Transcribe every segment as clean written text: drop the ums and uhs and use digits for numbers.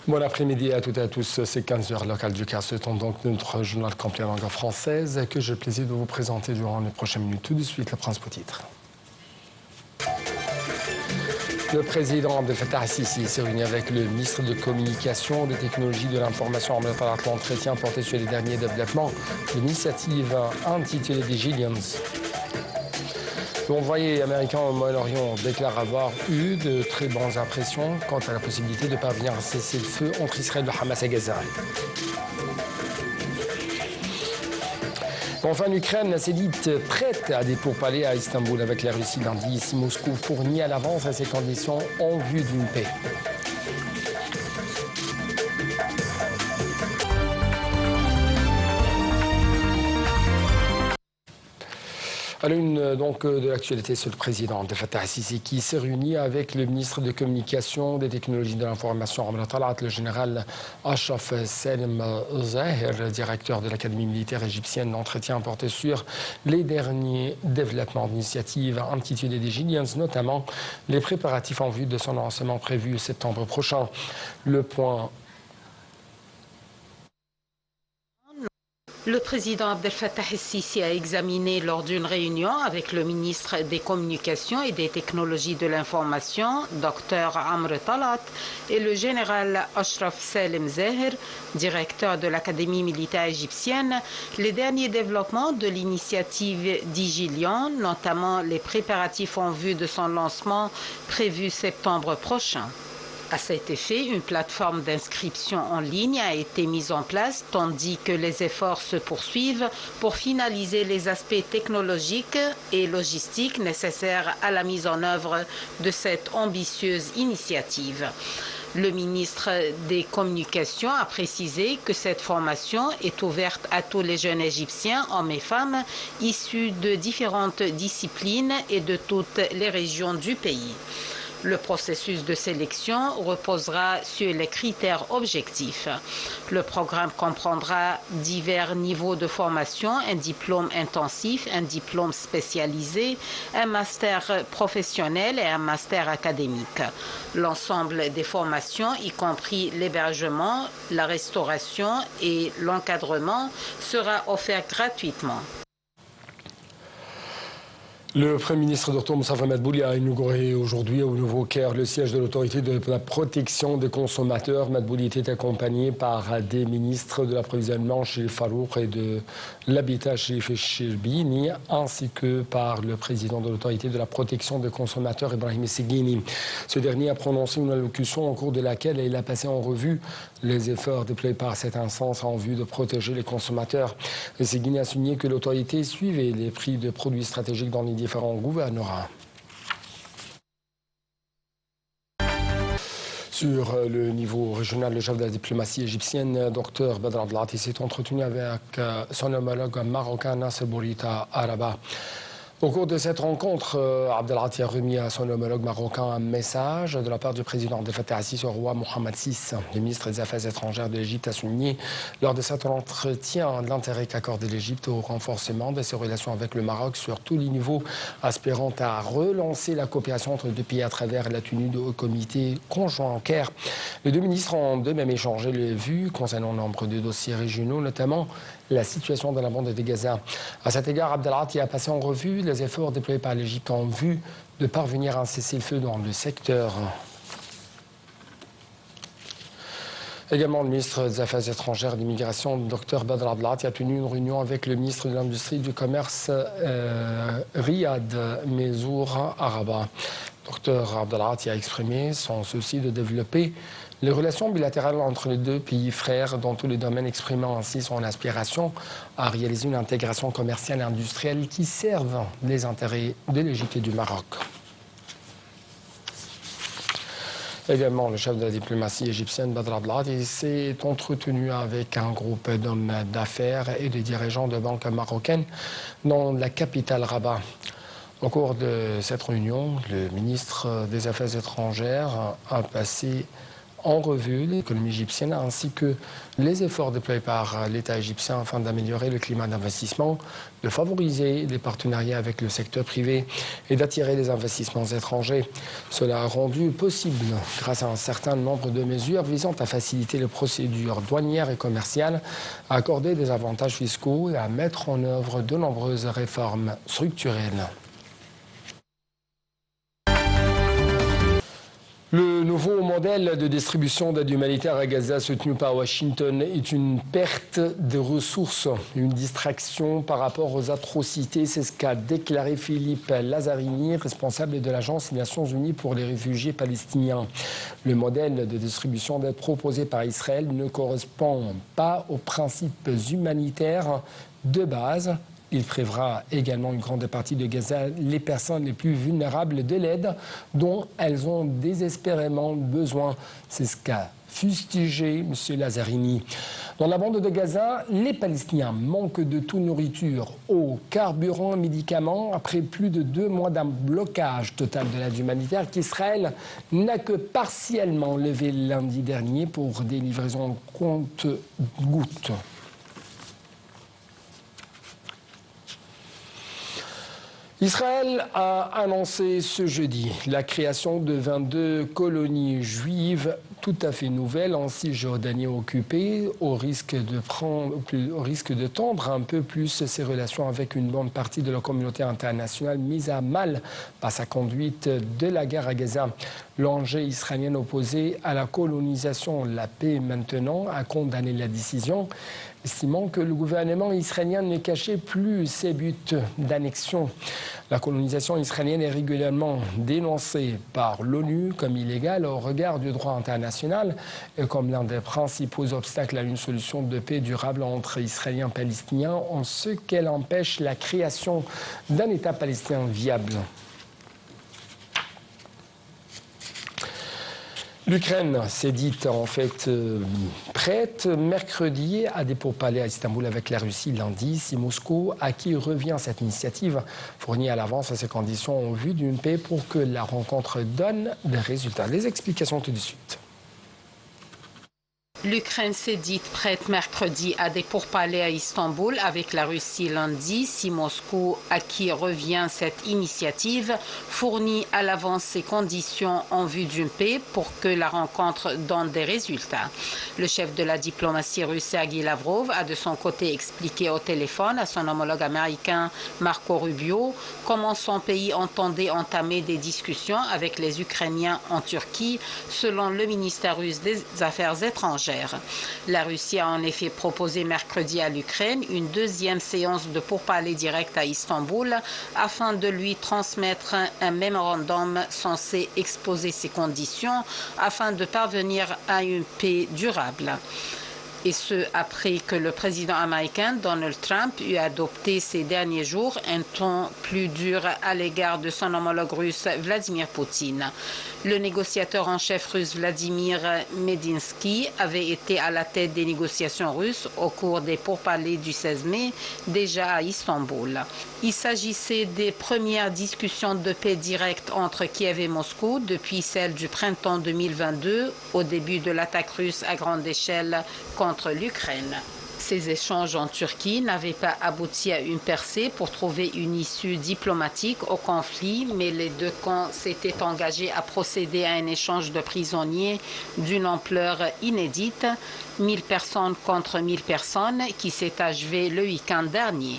Bon après-midi à toutes et à tous, c'est 15h local du Caire. C'est donc notre journal complet en langue française que j'ai le plaisir de vous présenter durant les prochaines minutes. Tout de suite, le principal titre. Le président Abdel Fattah al-Sisi s'est réuni avec le ministre de Communication, des Technologies de l'Information en préparant l'entretien porté sur les derniers développements. L'initiative intitulée des Gillians. L'envoyé américain au Moyen-Orient déclare avoir eu de très bonnes impressions quant à la possibilité de parvenir à cesser le feu entre Israël et le Hamas à Gaza. Enfin, l'Ukraine s'est dite prête à des pourparlers à Istanbul avec la Russie lundi. Si Moscou fournit à l'avance à ces conditions en vue d'une paix. À l'une donc de l'actualité, c'est le président Abdel Fattah al-Sisi qui s'est réuni avec le ministre de Communication, des Technologies de l'Information, Amr Talat, le général Ashraf Salim Zahir, directeur de l'Académie militaire égyptienne. L'entretien porté sur les derniers développements d'initiatives intitulées des Gillians, notamment les préparatifs en vue de son lancement prévu septembre prochain. Le point. Le président Abdel Fattah al-Sisi a examiné lors d'une réunion avec le ministre des Communications et des Technologies de l'Information, Dr Amr Talat, et le général Ashraf Salim Zahir, directeur de l'Académie militaire égyptienne, les derniers développements de l'initiative d'Igilion, notamment les préparatifs en vue de son lancement prévu septembre prochain. À cet effet, une plateforme d'inscription en ligne a été mise en place, tandis que les efforts se poursuivent pour finaliser les aspects technologiques et logistiques nécessaires à la mise en œuvre de cette ambitieuse initiative. Le ministre des Communications a précisé que cette formation est ouverte à tous les jeunes Égyptiens, hommes et femmes, issus de différentes disciplines et de toutes les régions du pays. Le processus de sélection reposera sur les critères objectifs. Le programme comprendra divers niveaux de formation, un diplôme intensif, un diplôme spécialisé, un master professionnel et un master académique. L'ensemble des formations, y compris l'hébergement, la restauration et l'encadrement, sera offert gratuitement. Le Premier ministre Dr Moustapha Madbouli a inauguré aujourd'hui au Nouveau-Caire le siège de l'autorité de la protection des consommateurs. Madbouli était accompagné par des ministres de l'approvisionnement chez Farouk et de l'habitat chez Cherbini, ainsi que par le président de l'autorité de la protection des consommateurs, Ibrahim Seguini. Ce dernier a prononcé une allocution au cours de laquelle il a passé en revue les efforts déployés par cette instance en vue de protéger les consommateurs. Seguini a souligné que l'autorité suivait les prix de produits stratégiques dans les différents gouvernorats. Sur le niveau régional, le chef de la diplomatie égyptienne, Dr Badr Abdelati, s'est entretenu avec son homologue marocain Nasser Bourita à Rabat. Au cours de cette rencontre, Abdelati a remis à son homologue marocain un message de la part du président Abdel Fattah al-Sisi au roi Mohamed VI. Le ministre des Affaires étrangères de l'Égypte a souligné lors de cet entretien l'intérêt qu'accorde l'Égypte au renforcement de ses relations avec le Maroc sur tous les niveaux, aspirant à relancer la coopération entre les deux pays à travers la tenue de haut comité conjoint en Caire. Les deux ministres ont de même échangé les vues concernant nombre de dossiers régionaux, notamment la situation de la bande de Gaza. À cet égard, Abdelati a passé en revue les efforts déployés par l'Égypte en vue de parvenir à un cessez-le-feu dans le secteur. Également, le ministre des Affaires étrangères et de l'immigration, Dr Badr Abdelati, a tenu une réunion avec le ministre de l'Industrie et du Commerce, Riyad Mezour Araba. Dr Abdelati a exprimé son souci de développer les relations bilatérales entre les deux pays frères dans tous les domaines, exprimant ainsi son aspiration à réaliser une intégration commerciale et industrielle qui serve les intérêts de l'Égypte et du Maroc. Également, le chef de la diplomatie égyptienne, Badr Abdelati, s'est entretenu avec un groupe d'hommes d'affaires et de dirigeants de banques marocaines dans la capitale Rabat. Au cours de cette réunion, le ministre des Affaires étrangères a passé en revue l'économie égyptienne ainsi que les efforts déployés par l'État égyptien afin d'améliorer le climat d'investissement, de favoriser les partenariats avec le secteur privé et d'attirer les investissements étrangers. Cela a rendu possible grâce à un certain nombre de mesures visant à faciliter les procédures douanières et commerciales, à accorder des avantages fiscaux et à mettre en œuvre de nombreuses réformes structurelles. Le nouveau modèle de distribution d'aide humanitaire à Gaza soutenu par Washington est une perte de ressources, une distraction par rapport aux atrocités. C'est ce qu'a déclaré Philippe Lazzarini, responsable de l'Agence des Nations Unies pour les réfugiés palestiniens. Le modèle de distribution d'aide proposé par Israël ne correspond pas aux principes humanitaires de base. Il privera également une grande partie de Gaza les personnes les plus vulnérables de l'aide dont elles ont désespérément besoin. C'est ce qu'a fustigé M. Lazzarini. Dans la bande de Gaza, les Palestiniens manquent de toute nourriture, eau, carburant, médicaments après plus de 2 mois d'un blocage total de l'aide humanitaire qu'Israël n'a que partiellement levé lundi dernier pour des livraisons compte-gouttes. Israël a annoncé ce jeudi la création de 22 colonies juives tout à fait nouvelles en Cisjordanie occupée, au risque de tendre un peu plus ses relations avec une bonne partie de la communauté internationale mise à mal par sa conduite de la guerre à Gaza. L'ONG israélienne opposée à la colonisation, la paix maintenant, a condamné la décision, estimant que le gouvernement israélien ne cachait plus ses buts d'annexion. La colonisation israélienne est régulièrement dénoncée par l'ONU comme illégale au regard du droit international et comme l'un des principaux obstacles à une solution de paix durable entre Israéliens et Palestiniens, en ce qu'elle empêche la création d'un État palestinien viable. L'Ukraine s'est dite en fait prête mercredi à des pourparlers à Istanbul avec la Russie lundi, si Moscou, à qui revient cette initiative, fournit à l'avance à ces conditions en vue d'une paix pour que la rencontre donne des résultats. Les explications tout de suite. L'Ukraine s'est dite prête mercredi à des pourparlers à Istanbul avec la Russie lundi, si Moscou, à qui revient cette initiative, fournit à l'avance ses conditions en vue d'une paix pour que la rencontre donne des résultats. Le chef de la diplomatie russe, Sergei Lavrov, a de son côté expliqué au téléphone à son homologue américain Marco Rubio comment son pays entendait entamer des discussions avec les Ukrainiens en Turquie, selon le ministère russe des Affaires étrangères. La Russie a en effet proposé mercredi à l'Ukraine une deuxième séance de pourparlers directs à Istanbul afin de lui transmettre un mémorandum censé exposer ses conditions afin de parvenir à une paix durable. Et ce, après que le président américain Donald Trump eut adopté ces derniers jours un ton plus dur à l'égard de son homologue russe Vladimir Poutine. Le négociateur en chef russe Vladimir Medinsky avait été à la tête des négociations russes au cours des pourparlers du 16 mai, déjà à Istanbul. Il s'agissait des premières discussions de paix directes entre Kiev et Moscou depuis celle du printemps 2022, au début de l'attaque russe à grande échelle contre l'Ukraine. Ces échanges en Turquie n'avaient pas abouti à une percée pour trouver une issue diplomatique au conflit, mais les deux camps s'étaient engagés à procéder à un échange de prisonniers d'une ampleur inédite, 1000 personnes contre 1000 personnes, qui s'est achevé le week-end dernier.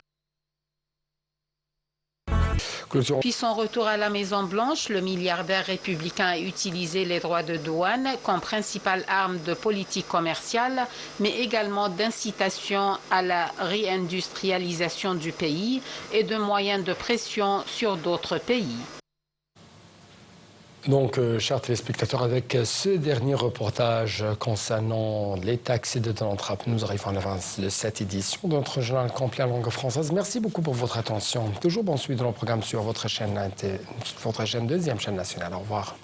Puis son retour à la Maison-Blanche, le milliardaire républicain a utilisé les droits de douane comme principale arme de politique commerciale, mais également d'incitation à la réindustrialisation du pays et de moyens de pression sur d'autres pays. Donc, chers téléspectateurs, avec ce dernier reportage concernant les taxes de Donald Trump, nous arrivons à la fin de cette édition de notre journal complet en langue française. Merci beaucoup pour votre attention. Toujours bon suivi de nos programmes sur votre chaîne, deuxième chaîne nationale. Au revoir.